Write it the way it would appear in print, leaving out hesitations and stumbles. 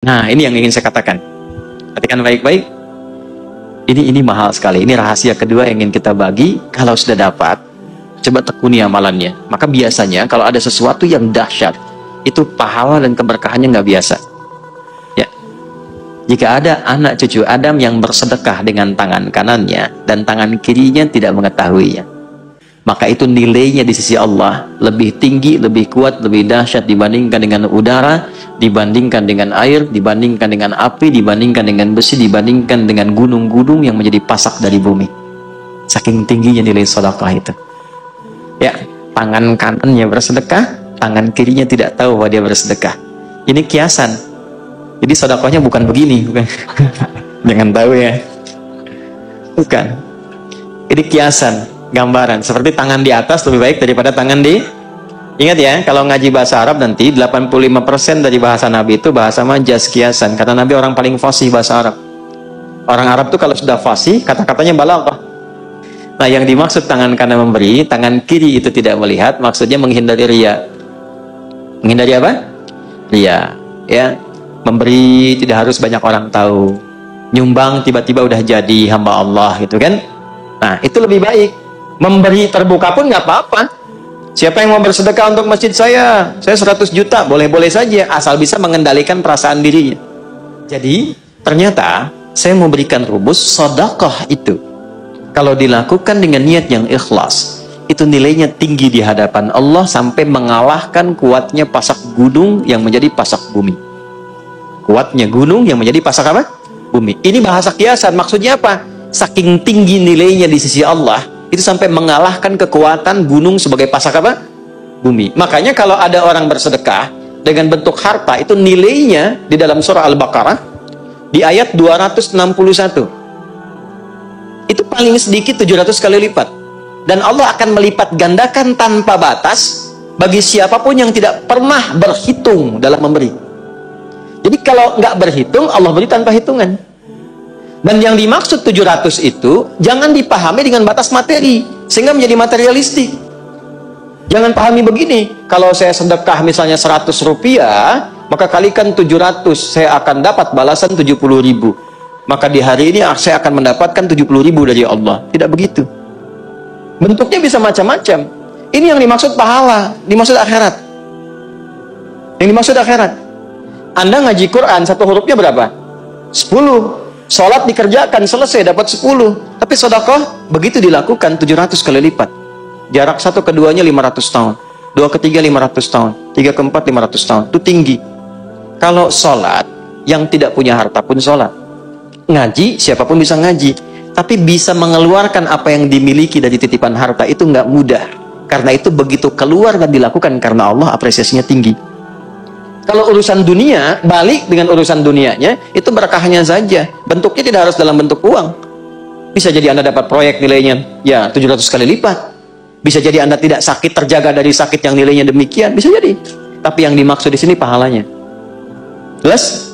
Nah, ini yang ingin saya katakan. Perhatikan baik-baik. Ini mahal sekali. Ini rahasia kedua yang ingin kita bagi. Kalau sudah dapat, coba tekuni amalannya. Maka biasanya kalau ada sesuatu yang dahsyat, itu pahala dan keberkahannya nggak biasa. Ya. Jika ada anak cucu Adam yang bersedekah dengan tangan kanannya dan tangan kirinya tidak mengetahuinya, maka itu nilainya di sisi Allah lebih tinggi, lebih kuat, lebih dahsyat dibandingkan dengan udara, dibandingkan dengan air, dibandingkan dengan api, dibandingkan dengan besi, dibandingkan dengan gunung-gunung yang menjadi pasak dari bumi. Saking tingginya nilai sedekah itu. Ya, tangan kanannya bersedekah, tangan kirinya tidak tahu bahwa dia bersedekah. Ini kiasan. Jadi sedekahnya bukan begini, bukan. Jangan tahu ya. Bukan. Ini kiasan, gambaran. Seperti tangan di atas lebih baik daripada tangan di... Ingat ya, kalau ngaji bahasa Arab nanti 85% dari bahasa Nabi itu bahasa majaz, kiasan. Kata Nabi orang paling fasih bahasa Arab. Orang Arab tuh kalau sudah fasih, kata-katanya balaghah. Nah, yang dimaksud tangan kanan memberi, tangan kiri itu tidak melihat, maksudnya menghindari riya. Menghindari apa? Riya. Ya, memberi tidak harus banyak orang tahu. Nyumbang tiba-tiba udah jadi hamba Allah gitu kan. Nah, itu lebih baik. Memberi terbuka pun nggak apa-apa. Siapa yang mau bersedekah untuk masjid saya 100 juta, boleh-boleh saja, asal bisa mengendalikan perasaan dirinya. Jadi, ternyata saya mau berikan rumus sedekah itu. Kalau dilakukan dengan niat yang ikhlas, itu nilainya tinggi di hadapan Allah sampai mengalahkan kuatnya pasak gunung yang menjadi pasak bumi. Kuatnya gunung yang menjadi pasak apa? Bumi. Ini bahasa kiasan, maksudnya apa? Saking tinggi nilainya di sisi Allah, itu sampai mengalahkan kekuatan gunung sebagai pasak apa? Bumi. Makanya kalau ada orang bersedekah dengan bentuk harta, itu nilainya di dalam surah Al-Baqarah di ayat 261. Itu paling sedikit 700 kali lipat. Dan Allah akan melipat gandakan tanpa batas bagi siapapun yang tidak pernah berhitung dalam memberi. Jadi kalau nggak berhitung, Allah beri tanpa hitungan. Dan yang dimaksud 700 itu jangan dipahami dengan batas materi sehingga menjadi materialistik. Jangan pahami begini, kalau saya sedekah misalnya 100 rupiah, maka kalikan 700, saya akan dapat balasan 70.000. Maka di hari ini saya akan mendapatkan 70.000 dari Allah. Tidak begitu. Bentuknya bisa macam-macam. Ini yang dimaksud pahala, dimaksud akhirat. Yang dimaksud akhirat. Anda ngaji Quran, satu hurufnya berapa? 10. Sholat dikerjakan, selesai, dapat 10. Tapi sedekah, begitu dilakukan 700 kali lipat. Jarak satu keduanya 500 tahun. Dua ketiga 500 tahun. Tiga keempat 500 tahun. Itu tinggi. Kalau sholat, yang tidak punya harta pun sholat. Ngaji, siapapun bisa ngaji. Tapi bisa mengeluarkan apa yang dimiliki dari titipan harta itu nggak mudah. Karena itu begitu keluar dan dilakukan karena Allah, apresiasinya tinggi. Kalau urusan dunia, balik dengan urusan dunianya, itu berkahnya saja. Bentuknya tidak harus dalam bentuk uang. Bisa jadi Anda dapat proyek nilainya ya 700 kali lipat. Bisa jadi Anda tidak sakit, terjaga dari sakit yang nilainya demikian. Bisa jadi. Tapi yang dimaksud di sini pahalanya. Jelas?